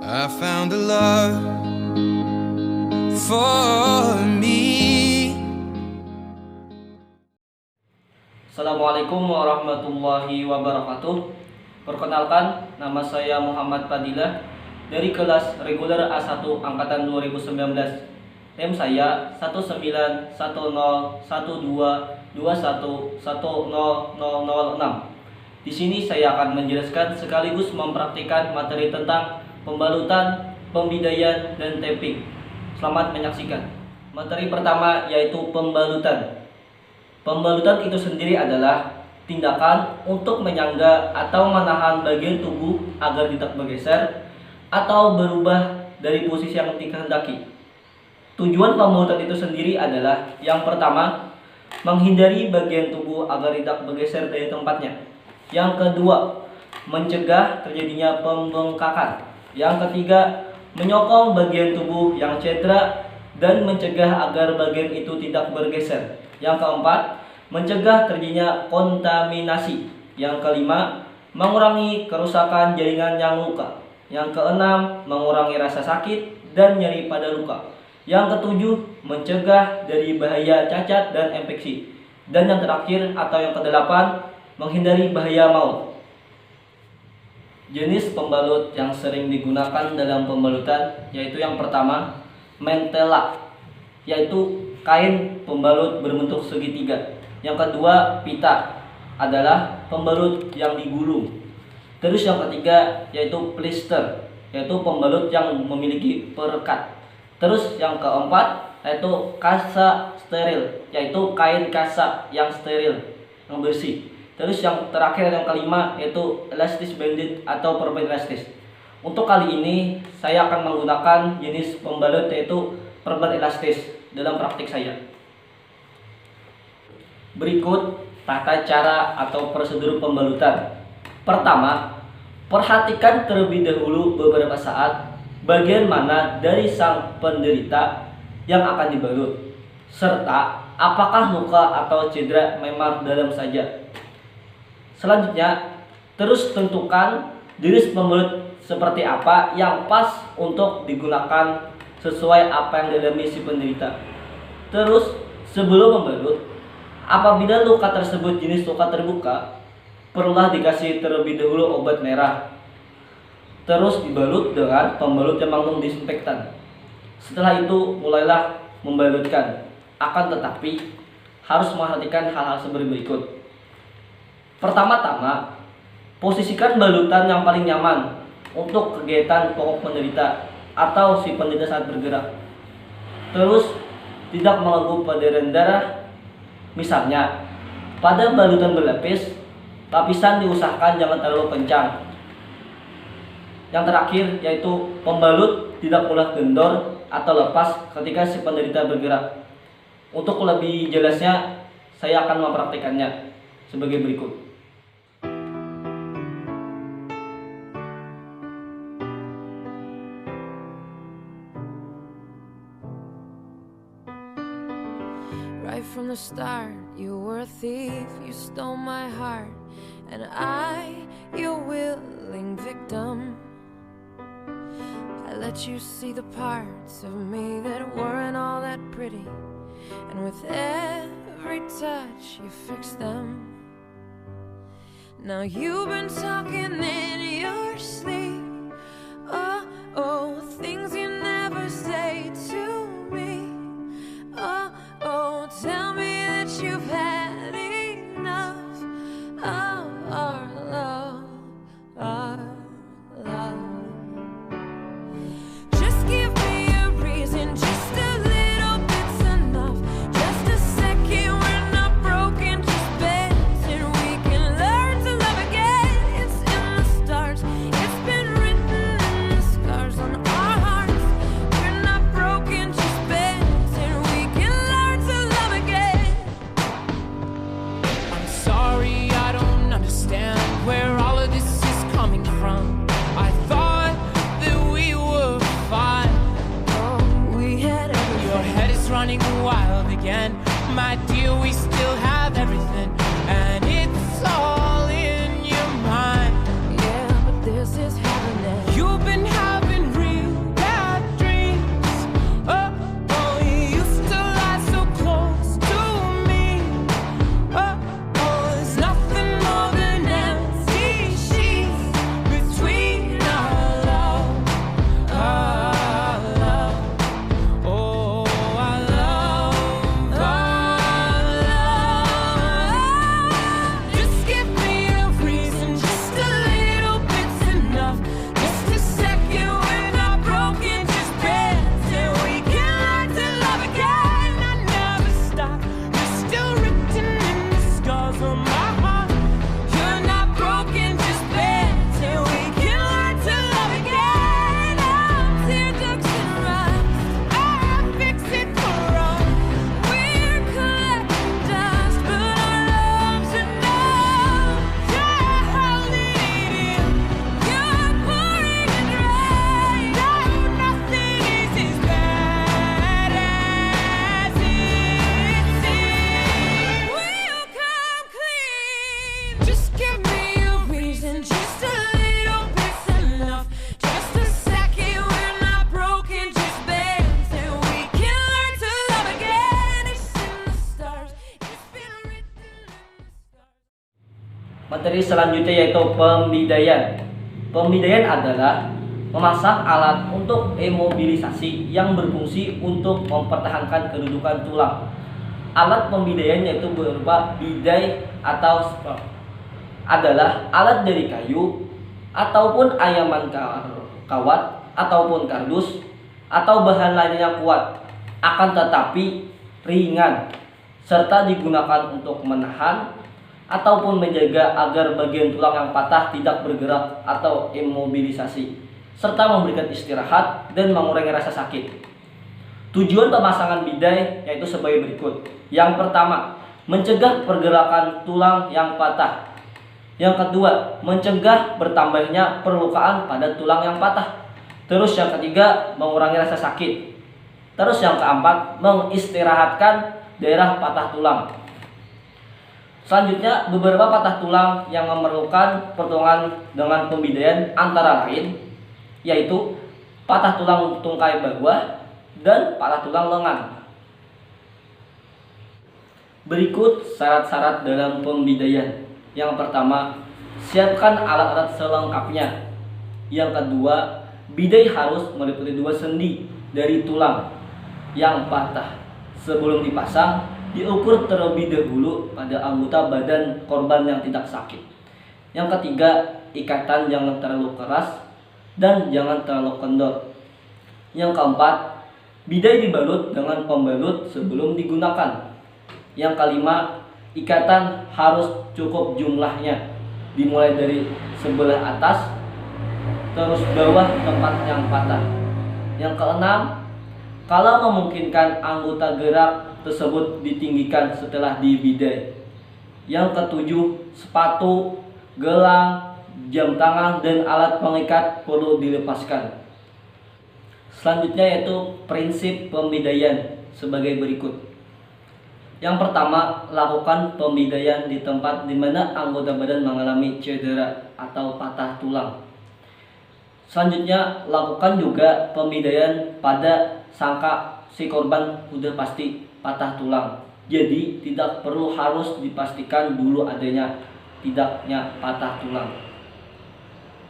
I found a love for me. Assalamualaikum warahmatullahi wabarakatuh. Perkenalkan, nama saya Muhammad Fadilah dari kelas reguler A1 angkatan 2019. NIM saya 19121211006. Di sini saya akan menjelaskan sekaligus mempraktikkan materi tentang pembalutan, pembidaian, dan tapping. Selamat menyaksikan. Materi pertama yaitu pembalutan. Pembalutan itu sendiri adalah tindakan untuk menyangga atau menahan bagian tubuh agar tidak bergeser atau berubah dari posisi yang dikehendaki. Tujuan pembalutan itu sendiri adalah yang pertama, menghindari bagian tubuh agar tidak bergeser dari tempatnya. Yang kedua, mencegah terjadinya pembengkakan. Yang ketiga, menyokong bagian tubuh yang cedera dan mencegah agar bagian itu tidak bergeser. Yang keempat, mencegah terjadinya kontaminasi. Yang kelima, mengurangi kerusakan jaringan yang luka. Yang keenam, mengurangi rasa sakit dan nyeri pada luka. Yang ketujuh, mencegah dari bahaya cacat dan infeksi. Dan yang terakhir atau yang kedelapan, menghindari bahaya maut. Jenis pembalut yang sering digunakan dalam pembalutan yaitu yang pertama, mentela, yaitu kain pembalut berbentuk segitiga. Yang kedua, pita, adalah pembalut yang digulung. Terus yang ketiga yaitu plister, yaitu pembalut yang memiliki perekat. Terus yang keempat yaitu kasa steril, yaitu kain kasa yang steril, yang bersih. Terus yang terakhir yang kelima yaitu elastis banded atau perban elastis. Untuk kali ini saya akan menggunakan jenis pembalut yaitu perban elastis dalam praktik saya. Berikut tata cara atau prosedur pembalutan. Pertama, perhatikan terlebih dahulu beberapa saat bagian mana dari sang penderita yang akan dibalut, serta apakah luka atau cedera memar dalam saja. Selanjutnya, terus tentukan jenis pembalut seperti apa yang pas untuk digunakan sesuai apa yang dialami si penderita. Terus, sebelum membalut, apabila luka tersebut jenis luka terbuka, perlulah dikasih terlebih dahulu obat merah. Terus dibalut dengan pembalut yang mengandung disinfektan. Setelah itu, mulailah membalutkan. Akan tetapi, harus memperhatikan hal-hal seperti berikut. Pertama-tama, posisikan balutan yang paling nyaman untuk kegiatan pokok penderita atau si penderita saat bergerak. Terus, tidak mengganggu peredaran darah. Misalnya, pada balutan berlapis, lapisan diusahakan jangan terlalu kencang. Yang terakhir yaitu pembalut tidak boleh kendor atau lepas ketika si penderita bergerak. Untuk lebih jelasnya, saya akan mempraktikannya sebagai berikut. Right from the start, you were a thief, you stole my heart, and I, your willing victim. I let you see the parts of me that weren't all that pretty, and with every touch you fixed them. Now you've been talking in your sleep, oh, oh, things you never say to me. Oh, oh, tell me that you've had enough of our love, our love. Just give me a reason, just a little bit's enough. Just a second, we're not broken, just bends, and we can learn to love again. It's in the Materi selanjutnya yaitu pembidaian. Pembidaian adalah memasang alat untuk imobilisasi yang berfungsi untuk mempertahankan kedudukan tulang. Alat pembidaian yaitu berupa bidai atau spur. Adalah alat dari kayu ataupun anyaman kawat ataupun kardus atau bahan lainnya yang kuat, akan tetapi ringan, serta digunakan untuk menahan ataupun menjaga agar bagian tulang yang patah tidak bergerak atau imobilisasi, serta memberikan istirahat dan mengurangi rasa sakit. Tujuan pemasangan bidai yaitu sebagai berikut. Yang pertama, mencegah pergerakan tulang yang patah. Yang kedua, mencegah bertambahnya perlukaan pada tulang yang patah. Terus yang ketiga, mengurangi rasa sakit. Terus yang keempat, mengistirahatkan daerah patah tulang. Selanjutnya, beberapa patah tulang yang memerlukan pertolongan dengan pembidaian antara lain yaitu patah tulang tungkai bawah dan patah tulang lengan. Berikut syarat-syarat dalam pembidaian. Yang pertama, siapkan alat-alat selengkapnya. Yang kedua, bidai harus meliputi 2 sendi dari tulang yang patah. Sebelum dipasang, diukur terlebih dahulu pada anggota badan korban yang tidak sakit. Yang ketiga, ikatan jangan terlalu keras dan jangan terlalu kendor. Yang keempat, bidai dibalut dengan pembalut sebelum digunakan. Yang kelima, ikatan harus cukup jumlahnya, dimulai dari sebelah atas terus bawah tempat yang patah. Yang keenam, kalau memungkinkan anggota gerak tersebut ditinggikan setelah dibidai. Yang ketujuh, sepatu, gelang, jam tangan, dan alat pengikat perlu dilepaskan. Selanjutnya yaitu prinsip pembidaian sebagai berikut. Yang pertama, lakukan pembidaian di tempat di mana anggota badan mengalami cedera atau patah tulang. Selanjutnya, lakukan juga pembidaian pada sangka si korban sudah pasti patah tulang. Jadi, tidak perlu harus dipastikan dulu adanya tidaknya patah tulang.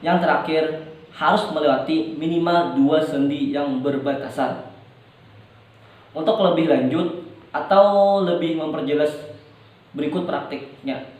Yang terakhir, harus melewati minimal 2 sendi yang berbatasan. Untuk lebih lanjut atau lebih memperjelas, berikut praktiknya.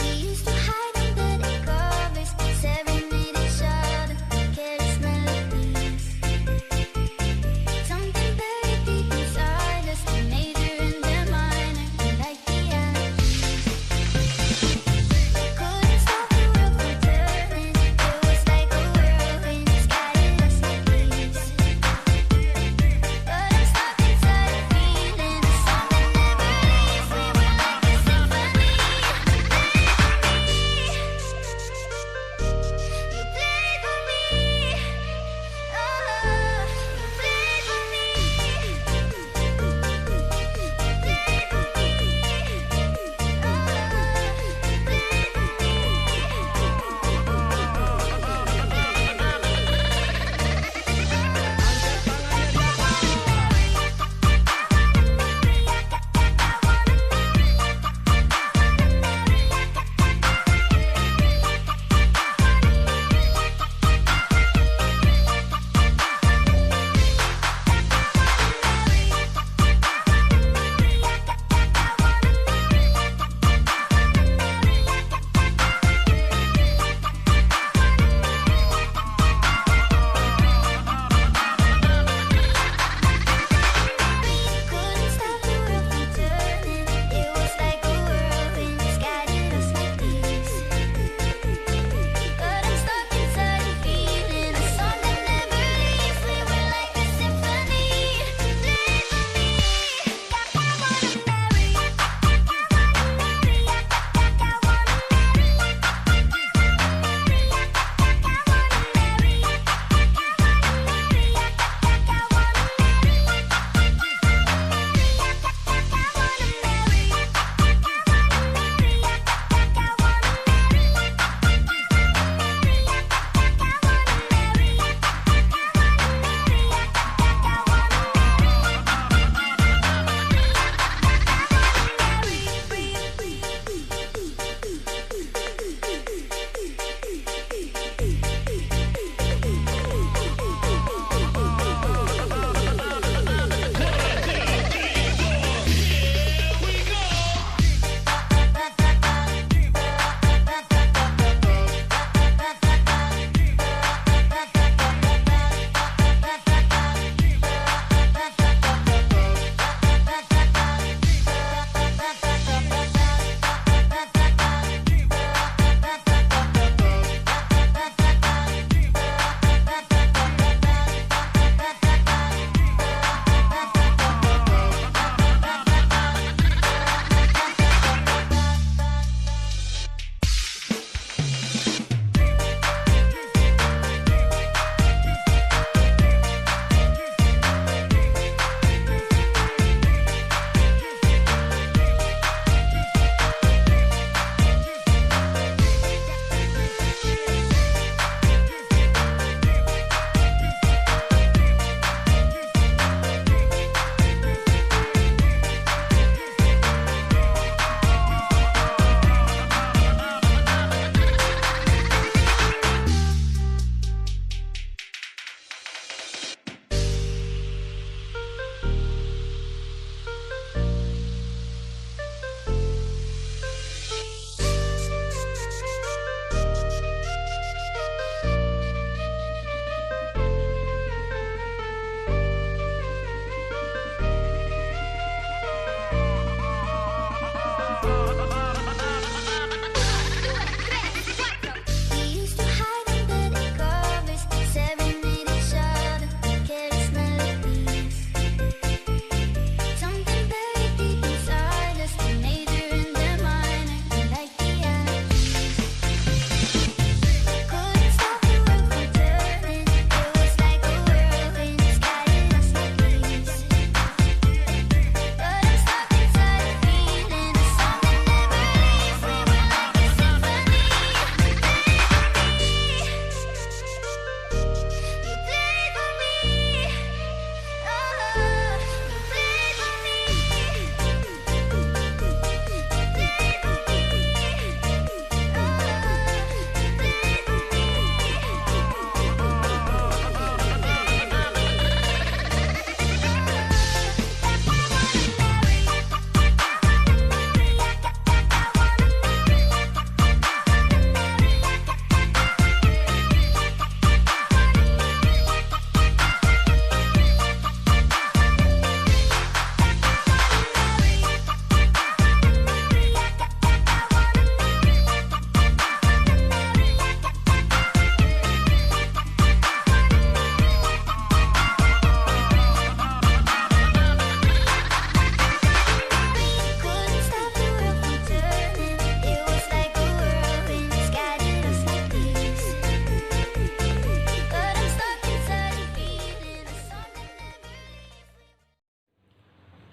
We used to hide in the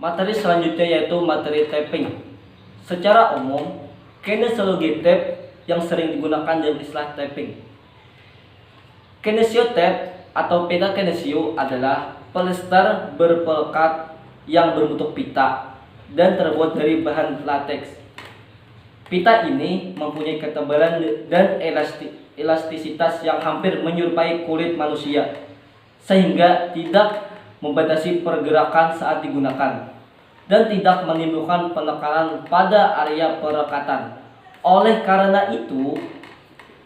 Materi selanjutnya yaitu materi taping. Secara umum, kinesiologi tape yang sering digunakan dalam istilah taping. Kinesiotape atau pita kinesio adalah polyester berpelekat yang berbentuk pita dan terbuat dari bahan lateks. Pita ini mempunyai ketebalan dan elastisitas yang hampir menyerupai kulit manusia, sehingga tidak membatasi pergerakan saat digunakan dan tidak menimbulkan penekanan pada area perekatan. Oleh karena itu,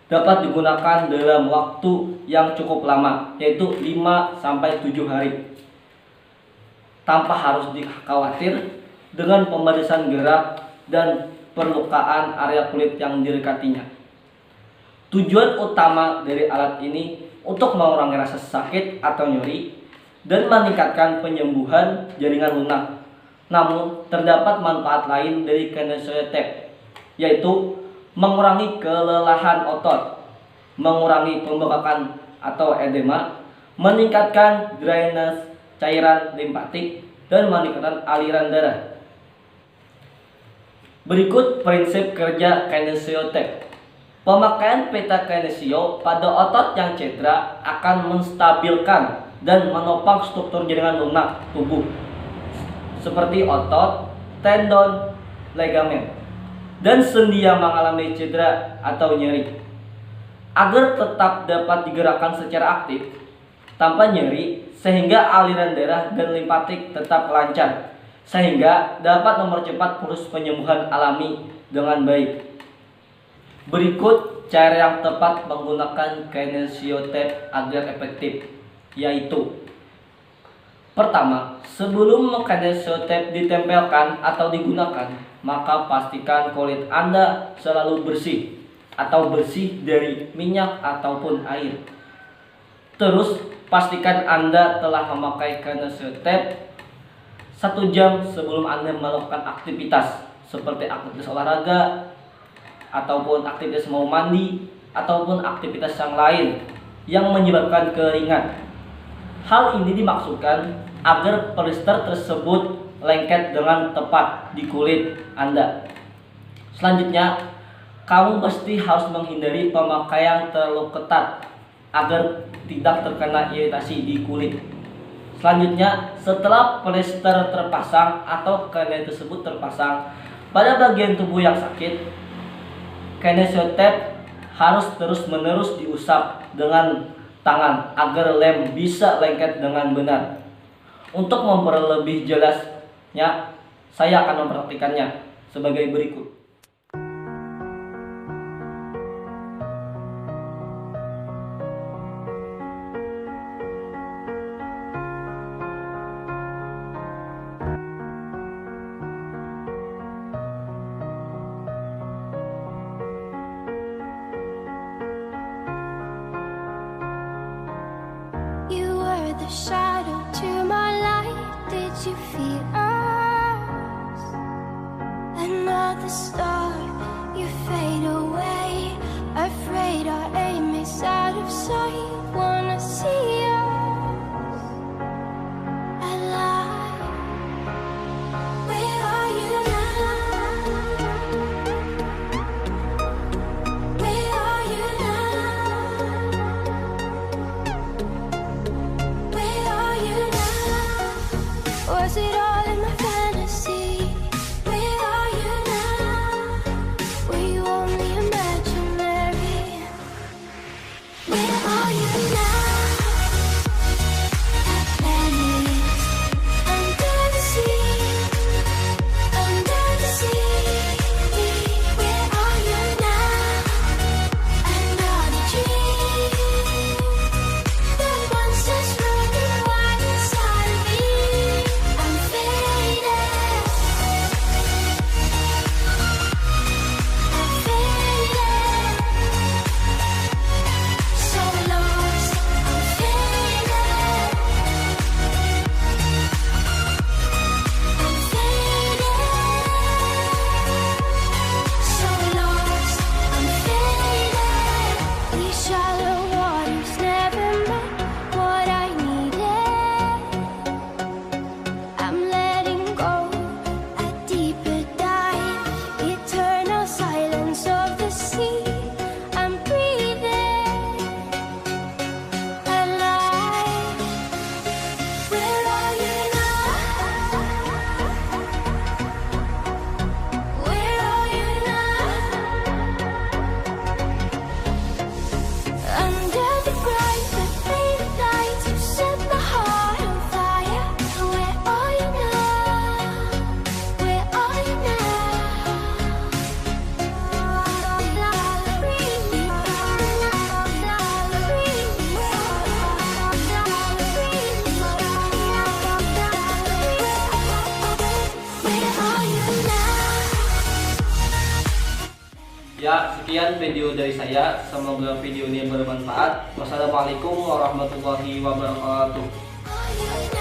dapat digunakan dalam waktu yang cukup lama, yaitu 5-7 hari, tanpa harus dikhawatir dengan pembatasan gerak dan perlukaan area kulit yang didekatinya. Tujuan utama dari alat ini untuk mengurangi rasa sakit atau nyeri dan meningkatkan penyembuhan jaringan lunak. Namun, terdapat manfaat lain dari kinesiotape, yaitu mengurangi kelelahan otot, mengurangi pembengkakan atau edema, meningkatkan drainase cairan limpatik, dan meningkatkan aliran darah. Berikut prinsip kerja kinesiotape. Pemakaian pita kinesio pada otot yang cedera akan menstabilkan dan menopang struktur jaringan lunak tubuh seperti otot, tendon, ligamen, dan sendi yang mengalami cedera atau nyeri, agar tetap dapat digerakkan secara aktif tanpa nyeri, sehingga aliran darah dan limpatik tetap lancar, sehingga dapat mempercepat proses penyembuhan alami dengan baik. Berikut cara yang tepat menggunakan kinesiotape agar efektif, yaitu: pertama, sebelum kinesiotape ditempelkan atau digunakan, maka pastikan kulit Anda selalu bersih atau bersih dari minyak ataupun air. Terus, pastikan Anda telah memakai kinesiotape 1 jam sebelum Anda melakukan aktivitas seperti aktivitas olahraga, ataupun aktivitas mau mandi, ataupun aktivitas yang lain yang menyebabkan keringat. Hal ini dimaksudkan agar polyester tersebut lengket dengan tepat di kulit Anda. Selanjutnya, kamu pasti harus menghindari pemakaian terlalu ketat agar tidak terkena iritasi di kulit. Selanjutnya, setelah polyester terpasang atau kain tersebut terpasang pada bagian tubuh yang sakit, kinesiotape harus terus-menerus diusap dengan tangan agar lem bisa lengket dengan benar. Untuk memperlebih jelasnya, saya akan mempraktikannya sebagai berikut. The shadow to my light, did you feel us? Another star, you fade away. Afraid our aim is out of sight. Wanna see us alive. Where are you now? Where are you now? Was it all in my fantasy? Where are you now? Ya, sekian video dari saya. Semoga video ini bermanfaat. Wassalamualaikum warahmatullahi wabarakatuh. Are you